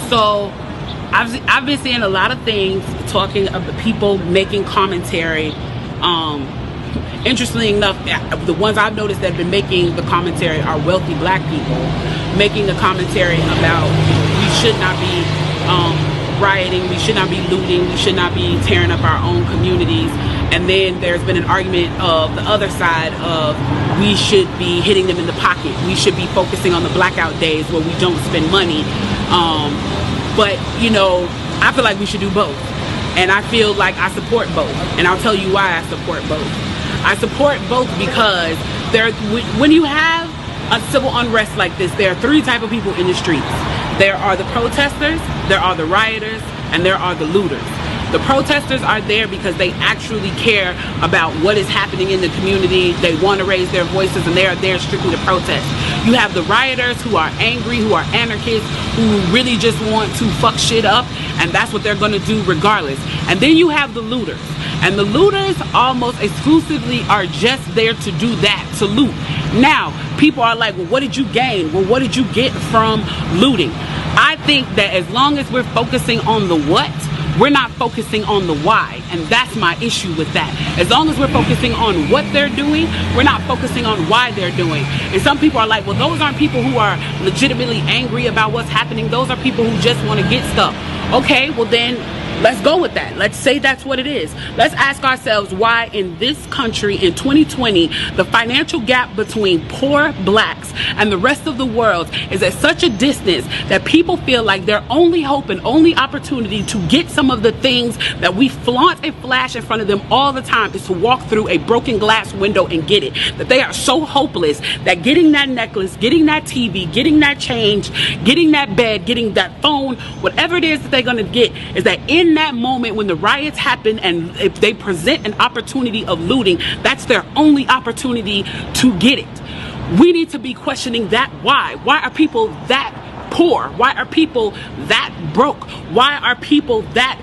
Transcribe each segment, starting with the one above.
So I've been seeing a lot of things talking of the people making commentary. Interestingly enough, the ones I've noticed that have been making the commentary are wealthy black people making the commentary about we should not be rioting, we should not be looting, we should not be tearing up our own communities. And then there's been an argument of the other side of we should be hitting them in the pocket. We should be focusing on the blackout days where we don't spend money. But, you know, I feel like we should do both. And I feel like I support both. And I'll tell you why I support both. I support both because when you have a civil unrest like this, there are three types of people in the streets. There are the protesters, there are the rioters, and there are the looters. The protesters are there because they actually care about what is happening in the community. They want to raise their voices, and they are there strictly to protest. You have the rioters who are angry, who are anarchists, who really just want to fuck shit up, and that's what they're going to do regardless. And then you have the looters. And the looters almost exclusively are just there to do that, to loot. Now, people are like, well, what did you gain? Well, what did you get from looting? I think that as long as we're focusing on the what, we're not focusing on the why, and that's my issue with that. As long as we're focusing on what they're doing, we're not focusing on why they're doing. And some people are like, well, those aren't people who are legitimately angry about what's happening. Those are people who just want to get stuff. Okay, well then, let's go with that. Let's say that's what it is. Let's ask ourselves why in this country in 2020, the financial gap between poor blacks and the rest of the world is at such a distance that people feel like their only hope and only opportunity to get some of the things that we flaunt and flash in front of them all the time is to walk through a broken glass window and get it. That they are so hopeless that getting that necklace, getting that TV, getting that change, getting that bed, getting that phone, whatever it is that they're going to get, is that in that moment when the riots happen and if they present an opportunity of looting, that's their only opportunity to get it. We need to be questioning that why. Why are people that poor? Why are people that broke? Why are people that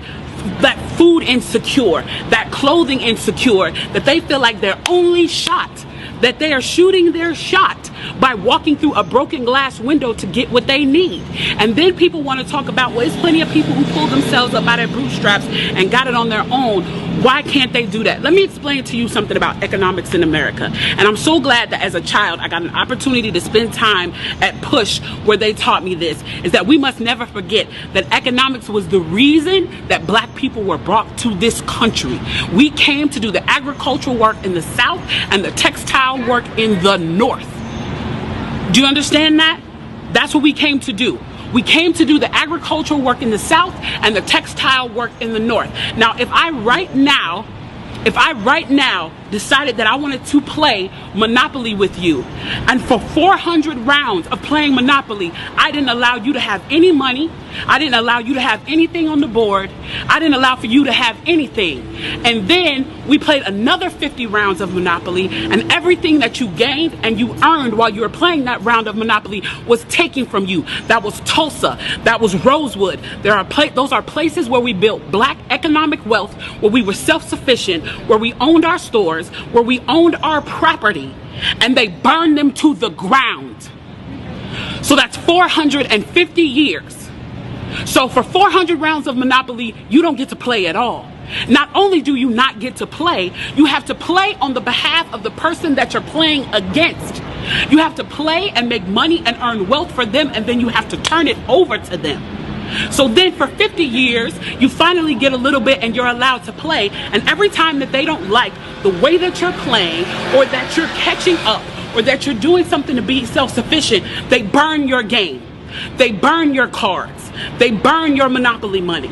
food insecure, that clothing insecure, that they feel like their only shot, that they are shooting their shot by walking through a broken glass window to get what they need? And then people want to talk about, well, there's plenty of people who pulled themselves up by their bootstraps and got it on their own. Why can't they do that? Let me explain to you something about economics in America. And I'm so glad that as a child, I got an opportunity to spend time at Push where they taught me this, is that we must never forget that economics was the reason that black people were brought to this country. We came to do the agricultural work in the South and the textile work in the North. Do you understand that? That's what we came to do. We came to do the agricultural work in the South and the textile work in the North. Now, if I right now decided that I wanted to play Monopoly with you, and for 400 rounds of playing Monopoly, I didn't allow you to have any money, I didn't allow you to have anything on the board, I didn't allow for you to have anything, and then we played another 50 rounds of Monopoly, and everything that you gained and you earned while you were playing that round of Monopoly was taken from you. That was Tulsa, that was Rosewood. Those are places where we built black economic wealth, where we were self-sufficient, where we owned our stores, where we owned our property, and they burned them to the ground. So that's 450 years. So for 400 rounds of Monopoly, you don't get to play at all. Not only do you not get to play, you have to play on the behalf of the person that you're playing against. You have to play and make money and earn wealth for them, and then you have to turn it over to them. So then for 50 years, you finally get a little bit and you're allowed to play. And every time that they don't like the way that you're playing, or that you're catching up, or that you're doing something to be self-sufficient, they burn your game. They burn your cards. They burn your Monopoly money.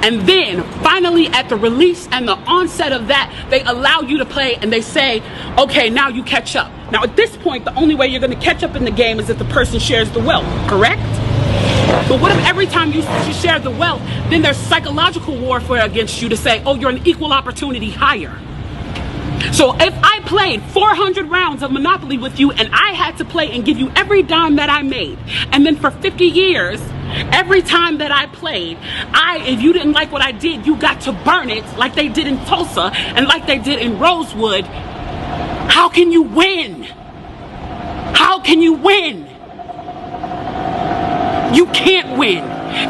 And then finally at the release and the onset of that, they allow you to play and they say, okay, now you catch up. Now at this point, the only way you're going to catch up in the game is if the person shares the wealth, correct? But what if every time you share the wealth, then there's psychological warfare against you to say, oh, you're an equal opportunity hire. So if I played 400 rounds of Monopoly with you and I had to play and give you every dime that I made, and then for 50 years, every time that I played, if you didn't like what I did, you got to burn it like they did in Tulsa and like they did in Rosewood, how can you win? How can you win? You can't win.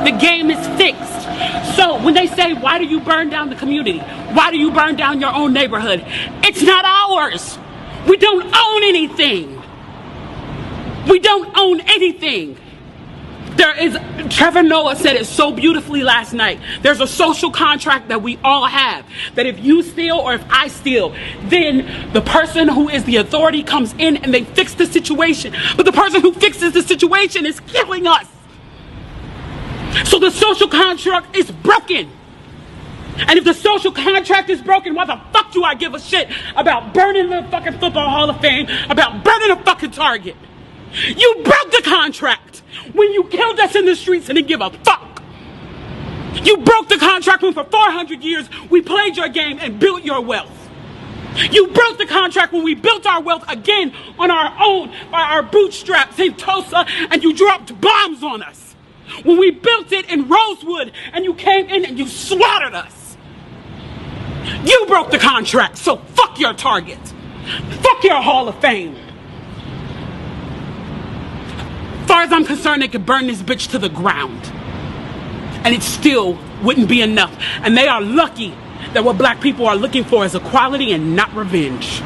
The game is fixed. So when they say, why do you burn down the community? Why do you burn down your own neighborhood? It's not ours. We don't own anything. We don't own anything. Trevor Noah said it so beautifully last night. There's a social contract that we all have. That if you steal or if I steal, then the person who is the authority comes in and they fix the situation. But the person who fixes the situation is killing us. So the social contract is broken. And if the social contract is broken, why the fuck do I give a shit about burning the fucking Football Hall of Fame, about burning a fucking Target? You broke the contract when you killed us in the streets and didn't give a fuck. You broke the contract when for 400 years we played your game and built your wealth. You broke the contract when we built our wealth again on our own, by our bootstraps in Tulsa, and you dropped bombs on us. When we built it in Rosewood and you came in and you slaughtered us. You broke the contract, so fuck your Target. Fuck your Hall of Fame. As far as I'm concerned, they could burn this bitch to the ground. And it still wouldn't be enough. And they are lucky that what black people are looking for is equality and not revenge.